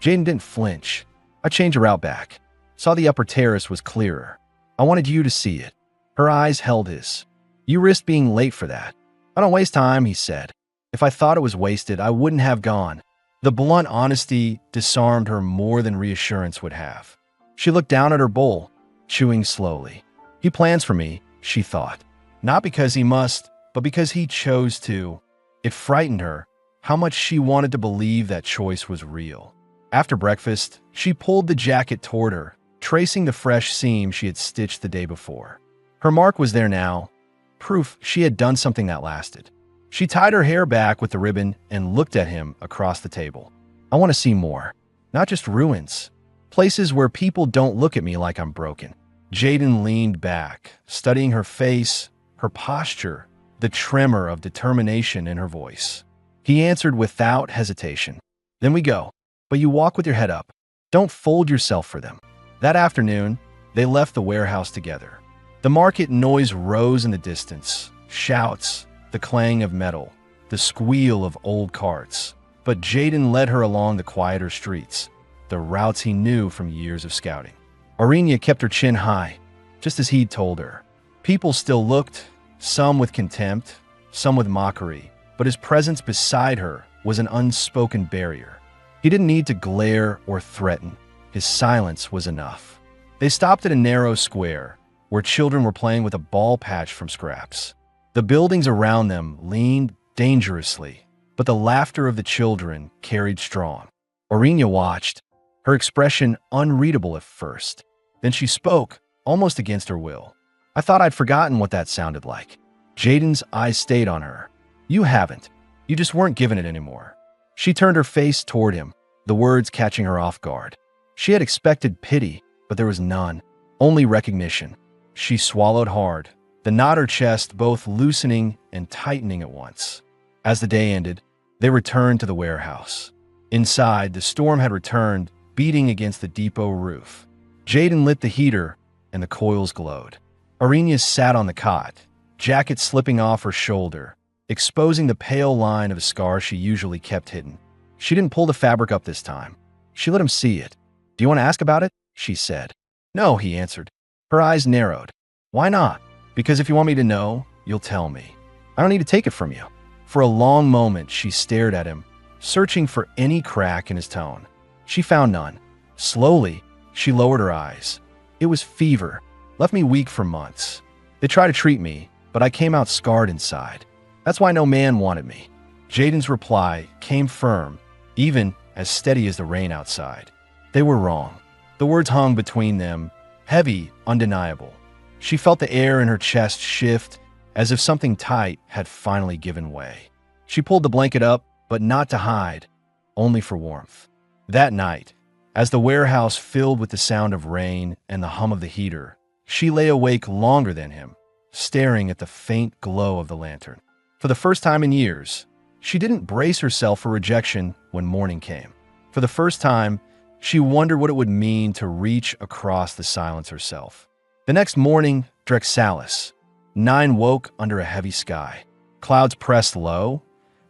Jaden didn't flinch. "I changed a route back. Saw the upper terrace was clearer. I wanted you to see it." Her eyes held his. You risked being late for that. I don't waste time, he said. If I thought it was wasted, I wouldn't have gone. The blunt honesty disarmed her more than reassurance would have. She looked down at her bowl, chewing slowly. He plans for me, she thought. Not because he must, but because he chose to. It frightened her how much she wanted to believe that choice was real. After breakfast, she pulled the jacket toward her, tracing the fresh seam she had stitched the day before. Her mark was there now, proof she had done something that lasted. She tied her hair back with the ribbon and looked at him across the table. I want to see more. Not just ruins. Places where people don't look at me like I'm broken. Jaden leaned back, studying her face, her posture, the tremor of determination in her voice. He answered without hesitation. Then we go. But you walk with your head up. Don't fold yourself for them. That afternoon, they left the warehouse together. The market noise rose in the distance. Shouts, the clang of metal, the squeal of old carts. But Jaden led her along the quieter streets, the routes he knew from years of scouting. Aurenia kept her chin high, just as he'd told her. People still looked, some with contempt, some with mockery, but his presence beside her was an unspoken barrier. He didn't need to glare or threaten. His silence was enough. They stopped at a narrow square, where children were playing with a ball patch from scraps. The buildings around them leaned dangerously, but the laughter of the children carried strong. Aurenia watched, her expression unreadable at first. Then she spoke, almost against her will. I thought I'd forgotten what that sounded like. Jaden's eyes stayed on her. You haven't. You just weren't given it anymore. She turned her face toward him, the words catching her off guard. She had expected pity, but there was none, only recognition. She swallowed hard, the knot her chest both loosening and tightening at once. As the day ended, they returned to the warehouse. Inside, the storm had returned, beating against the depot roof. Jaden lit the heater, and the coils glowed. Aurenia sat on the cot, jacket slipping off her shoulder, exposing the pale line of a scar she usually kept hidden. She didn't pull the fabric up this time. She let him see it. Do you want to ask about it? She said. No, he answered. Her eyes narrowed. Why not? Because if you want me to know, you'll tell me. I don't need to take it from you. For a long moment, she stared at him, searching for any crack in his tone. She found none. Slowly, she lowered her eyes. It was fever, left me weak for months. They tried to treat me, but I came out scarred inside. That's why no man wanted me. Jaden's reply came firm, even as steady as the rain outside. They were wrong. The words hung between them, heavy, undeniable. She felt the air in her chest shift, as if something tight had finally given way. She pulled the blanket up, but not to hide, only for warmth. That night, as the warehouse filled with the sound of rain and the hum of the heater, she lay awake longer than him, staring at the faint glow of the lantern. For the first time in years, she didn't brace herself for rejection when morning came. For the first time, she wondered what it would mean to reach across the silence herself. The next morning, Drexalis. 9 woke under a heavy sky. Clouds pressed low,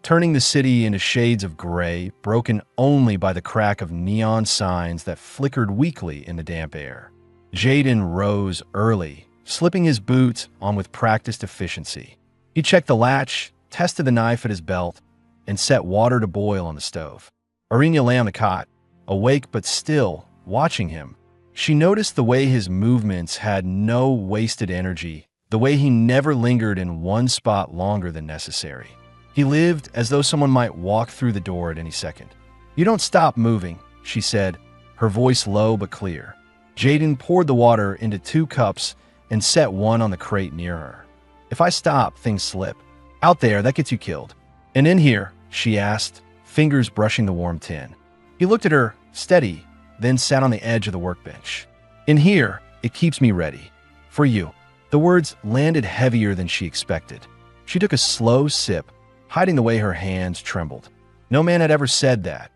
turning the city into shades of gray, broken only by the crack of neon signs that flickered weakly in the damp air. Jaden rose early, slipping his boots on with practiced efficiency. He checked the latch, tested the knife at his belt, and set water to boil on the stove. Aurenia lay on the cot, awake but still, watching him. She noticed the way his movements had no wasted energy, the way he never lingered in one spot longer than necessary. He lived as though someone might walk through the door at any second. You don't stop moving, she said, her voice low but clear. Jaden poured the water into 2 cups and set one on the crate near her. If I stop, things slip. Out there, that gets you killed. And in here, she asked, fingers brushing the warm tin. He looked at her, steady, then sat on the edge of the workbench. In here, it keeps me ready. For you. The words landed heavier than she expected. She took a slow sip, hiding the way her hands trembled. No man had ever said that.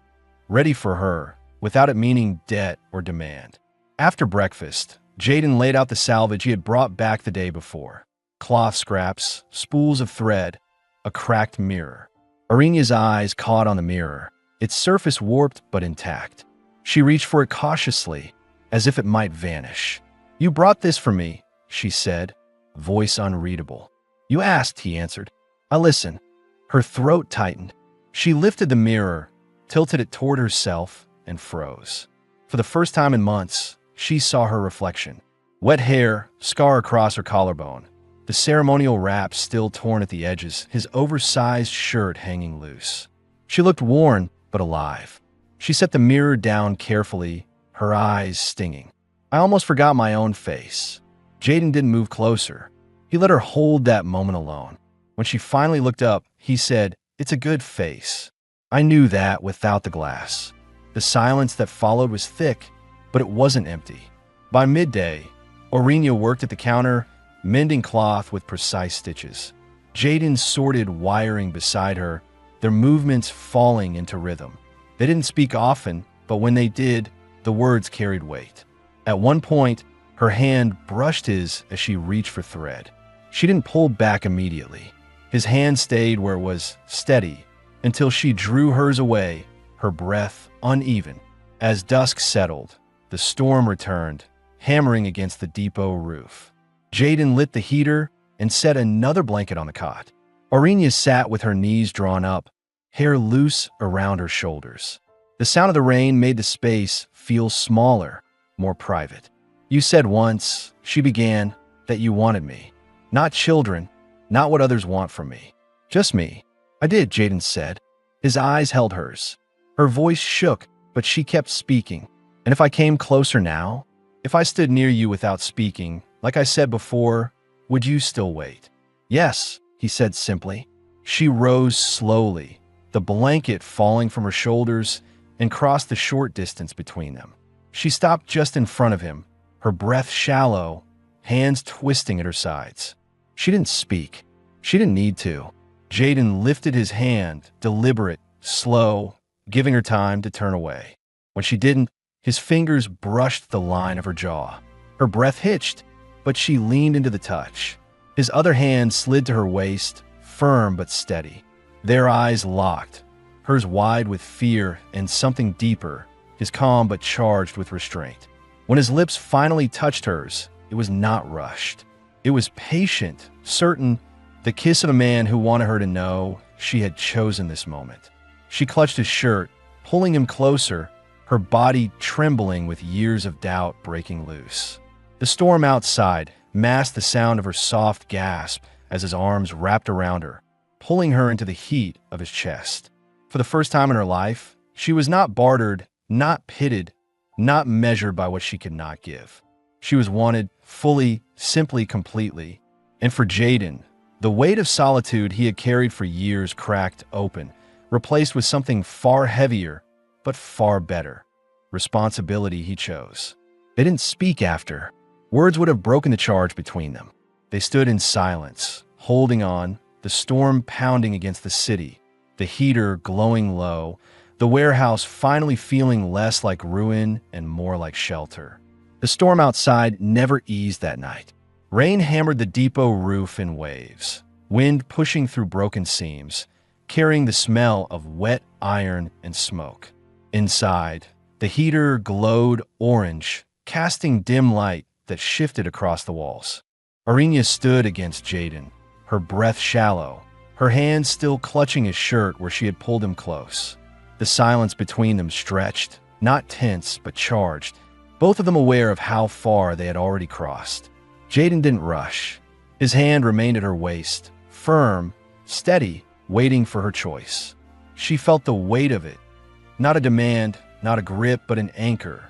Ready for her, without it meaning debt or demand. After breakfast, Jaden laid out the salvage he had brought back the day before. Cloth scraps, spools of thread, a cracked mirror. Aurenia's eyes caught on the mirror, its surface warped but intact. She reached for it cautiously, as if it might vanish. You brought this for me, she said, voice unreadable. You asked, he answered. I listen. Her throat tightened. She lifted the mirror, tilted it toward herself, and froze. For the first time in months, she saw her reflection. Wet hair, scar across her collarbone, the ceremonial wrap still torn at the edges, his oversized shirt hanging loose. She looked worn, but alive. She set the mirror down carefully, her eyes stinging. I almost forgot my own face. Jaden didn't move closer. He let her hold that moment alone. When she finally looked up, he said, "It's a good face." I knew that without the glass. The silence that followed was thick, but it wasn't empty. By midday, Aurenia worked at the counter, mending cloth with precise stitches. Jaden sorted wiring beside her, their movements falling into rhythm. They didn't speak often, but when they did, the words carried weight. At one point, her hand brushed his as she reached for thread. She didn't pull back immediately. His hand stayed where it was, steady, until she drew hers away, her breath uneven. As dusk settled, the storm returned, hammering against the depot roof. Jaden lit the heater and set another blanket on the cot. Aurenia sat with her knees drawn up, hair loose around her shoulders. The sound of the rain made the space feel smaller, more private. You said once, she began, that you wanted me. Not children, not what others want from me. Just me. I did, Jaden said. His eyes held hers. Her voice shook, but she kept speaking. And if I came closer now, if I stood near you without speaking, like I said before, would you still wait? Yes, he said simply. She rose slowly, the blanket falling from her shoulders, and crossed the short distance between them. She stopped just in front of him, her breath shallow, hands twisting at her sides. She didn't speak. She didn't need to. Jaden lifted his hand, deliberate, slow, giving her time to turn away. When she didn't, his fingers brushed the line of her jaw. Her breath hitched, but she leaned into the touch. His other hand slid to her waist, firm but steady. Their eyes locked, hers wide with fear and something deeper, his calm but charged with restraint. When his lips finally touched hers, it was not rushed. It was patient, certain, the kiss of a man who wanted her to know she had chosen this moment. She clutched his shirt, pulling him closer, her body trembling with years of doubt breaking loose. The storm outside masked the sound of her soft gasp as his arms wrapped around her, pulling her into the heat of his chest. For the first time in her life, she was not bartered, not pitted, not measured by what she could not give. She was wanted fully, simply, completely. And for Jaden, the weight of solitude he had carried for years cracked open, replaced with something far heavier, but far better. Responsibility he chose. They didn't speak after. Words would have broken the charge between them. They stood in silence, holding on, the storm pounding against the city, the heater glowing low, the warehouse finally feeling less like ruin and more like shelter. The storm outside never eased that night. Rain hammered the depot roof in waves, wind pushing through broken seams, carrying the smell of wet iron and smoke. Inside, the heater glowed orange, casting dim light that shifted across the walls. Aurenia stood against Jaden, her breath shallow, her hands still clutching his shirt where she had pulled him close. The silence between them stretched, not tense but charged, both of them aware of how far they had already crossed. Jaden didn't rush. His hand remained at her waist, firm, steady, waiting for her choice. She felt the weight of it. Not a demand, not a grip, but an anchor.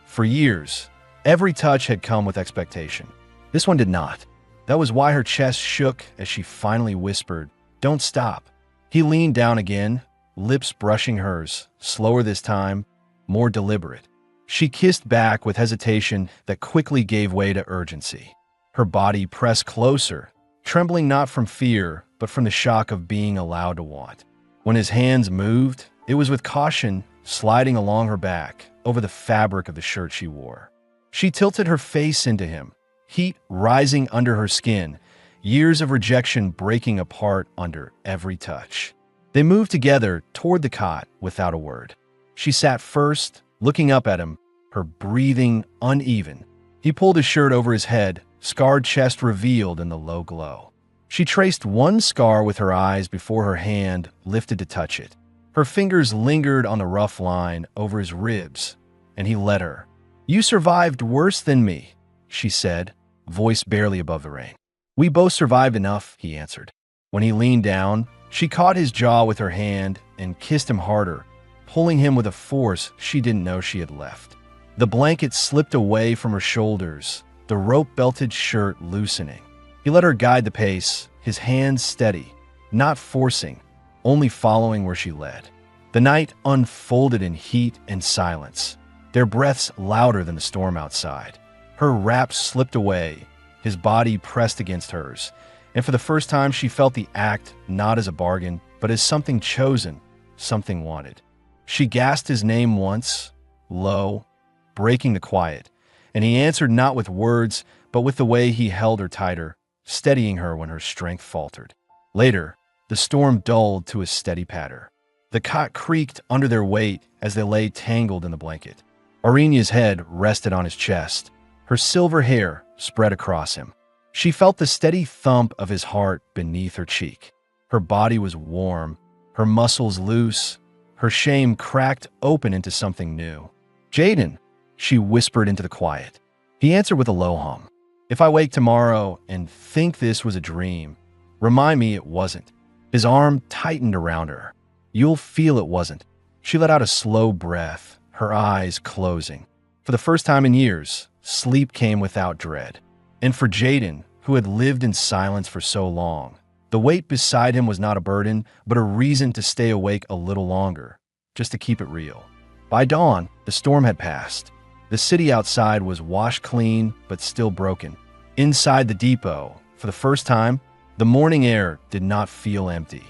For years, every touch had come with expectation. This one did not. That was why her chest shook as she finally whispered, "Don't stop." He leaned down again, lips brushing hers, slower this time, more deliberate. She kissed back with hesitation that quickly gave way to urgency. Her body pressed closer, trembling not from fear, but from the shock of being allowed to want. When his hands moved, it was with caution, sliding along her back, over the fabric of the shirt she wore. She tilted her face into him, heat rising under her skin, years of rejection breaking apart under every touch. They moved together toward the cot without a word. She sat first, looking up at him, her breathing uneven. He pulled his shirt over his head, scarred chest revealed in the low glow. She traced one scar with her eyes before her hand lifted to touch it. Her fingers lingered on the rough line over his ribs, and he let her. "You survived worse than me," she said, voice barely above the rain. "We both survived enough," he answered. When he leaned down, she caught his jaw with her hand and kissed him harder, pulling him with a force she didn't know she had left. The blanket slipped away from her shoulders, the rope-belted shirt loosening. He let her guide the pace, his hands steady, not forcing, only following where she led. The night unfolded in heat and silence, their breaths louder than the storm outside. Her wrap slipped away, his body pressed against hers, and for the first time she felt the act not as a bargain, but as something chosen, something wanted. She gasped his name once, low, breaking the quiet, and he answered not with words, but with the way he held her tighter, steadying her when her strength faltered. Later, the storm dulled to a steady patter. The cot creaked under their weight as they lay tangled in the blanket. Aurenia's head rested on his chest, her silver hair spread across him. She felt the steady thump of his heart beneath her cheek. Her body was warm, her muscles loose, her shame cracked open into something new. "Jaden," she whispered into the quiet. He answered with a low hum. "If I wake tomorrow and think this was a dream, remind me it wasn't." His arm tightened around her. "You'll feel it wasn't." She let out a slow breath, her eyes closing. For the first time in years, sleep came without dread. And for Jaden, who had lived in silence for so long, the weight beside him was not a burden, but a reason to stay awake a little longer, just to keep it real. By dawn, the storm had passed. The city outside was washed clean, but still broken. Inside the depot, for the first time, the morning air did not feel empty.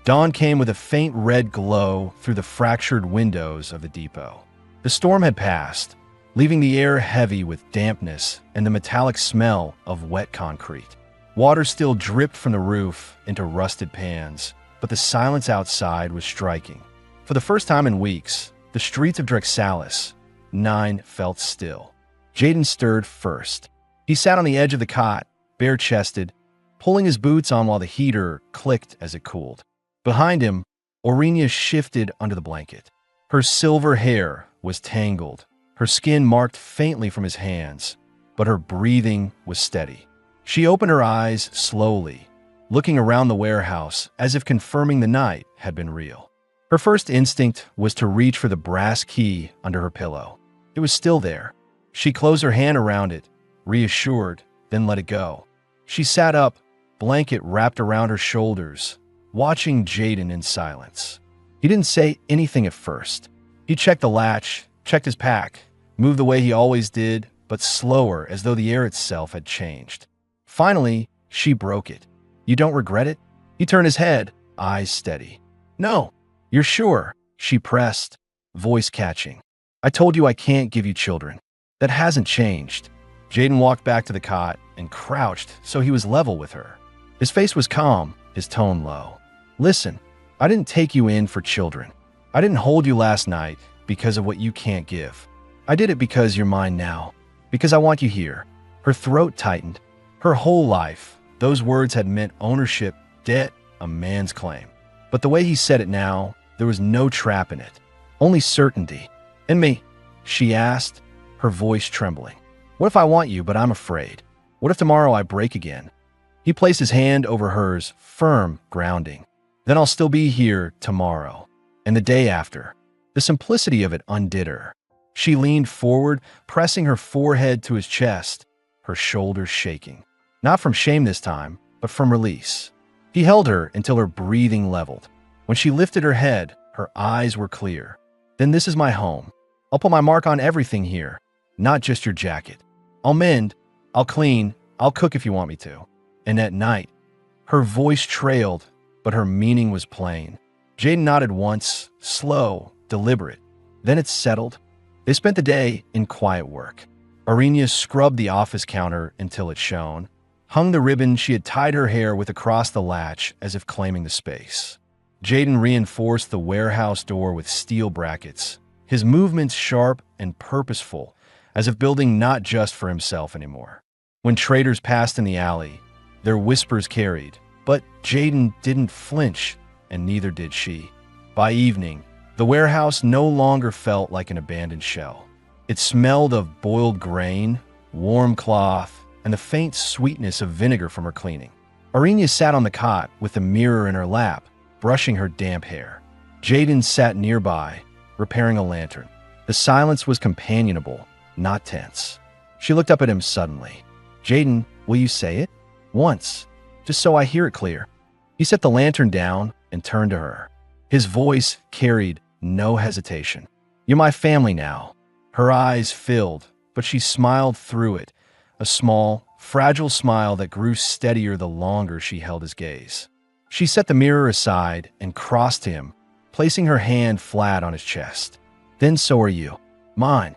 Dawn came with a faint red glow through the fractured windows of the depot. The storm had passed, leaving the air heavy with dampness and the metallic smell of wet concrete. Water still dripped from the roof into rusted pans, but the silence outside was striking. For the first time in weeks, the streets of Drexalis, 9 felt still. Jaden stirred first. He sat on the edge of the cot, bare-chested, pulling his boots on while the heater clicked as it cooled. Behind him, Aurenia shifted under the blanket. Her silver hair was tangled, her skin marked faintly from his hands, but her breathing was steady. She opened her eyes slowly, looking around the warehouse as if confirming the night had been real. Her first instinct was to reach for the brass key under her pillow. It was still there. She closed her hand around it, reassured, then let it go. She sat up, blanket wrapped around her shoulders, watching Jaden in silence. He didn't say anything at first. He checked the latch, checked his pack, moved the way he always did, but slower, as though the air itself had changed. Finally, she broke it. "You don't regret it?" He turned his head, eyes steady. "No." "You're sure?" She pressed, voice catching. "I told you I can't give you children. That hasn't changed." Jaden walked back to the cot and crouched so he was level with her. His face was calm, his tone low. "Listen, I didn't take you in for children. I didn't hold you last night because of what you can't give. I did it because you're mine now, because I want you here." Her throat tightened. Her whole life, those words had meant ownership, debt, a man's claim. But the way he said it now, there was no trap in it, only certainty. "And me?" she asked, her voice trembling. "What if I want you, but I'm afraid? What if tomorrow I break again?" He placed his hand over hers, firm, grounding. "Then I'll still be here tomorrow, and the day after." The simplicity of it undid her. She leaned forward, pressing her forehead to his chest, her shoulders shaking. Not from shame this time, but from release. He held her until her breathing leveled. When she lifted her head, her eyes were clear. "Then this is my home. I'll put my mark on everything here, not just your jacket. I'll mend, I'll clean, I'll cook if you want me to." And at night, her voice trailed, but her meaning was plain. Jaden nodded once, slow, deliberate. Then it settled. They spent the day in quiet work. Aurenia scrubbed the office counter until it shone, hung the ribbon she had tied her hair with across the latch as if claiming the space. Jaden reinforced the warehouse door with steel brackets, his movements sharp and purposeful, as if building not just for himself anymore. When traders passed in the alley, their whispers carried, But Jaden didn't flinch, and neither did she. By evening, the warehouse no longer felt like an abandoned shell. It smelled of boiled grain, warm cloth, and the faint sweetness of vinegar from her cleaning. Arinya sat on the cot with a mirror in her lap, brushing her damp hair. Jaden sat nearby, repairing a lantern. The silence was companionable, not tense. She looked up at him suddenly. "Jaden, will you say it? Once, just so I hear it clear." He set the lantern down and turned to her. His voice carried no hesitation. "You're my family now." Her eyes filled, but she smiled through it, a small, fragile smile that grew steadier the longer she held his gaze. She set the mirror aside and crossed to him, placing her hand flat on his chest. "Then so are you. Mine."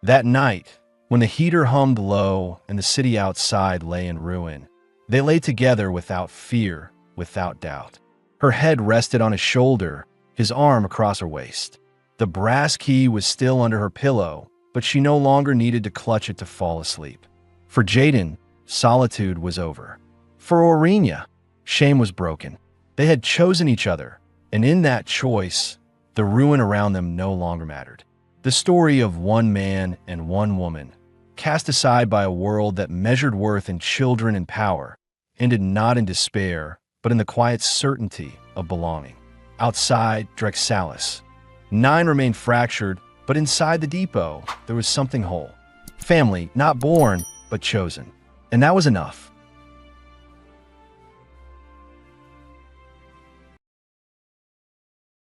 That night, when the heater hummed low and the city outside lay in ruin, they lay together without fear, without doubt. Her head rested on his shoulder, his arm across her waist. The brass key was still under her pillow, but she no longer needed to clutch it to fall asleep. For Jaden, solitude was over. For Orinya, shame was broken. They had chosen each other, and in that choice, the ruin around them no longer mattered. The story of one man and one woman, cast aside by a world that measured worth in children and power, ended not in despair, but in the quiet certainty of belonging. Outside Drexalis, 9 remained fractured, but inside the depot, there was something whole. Family, not born, but chosen. And that was enough.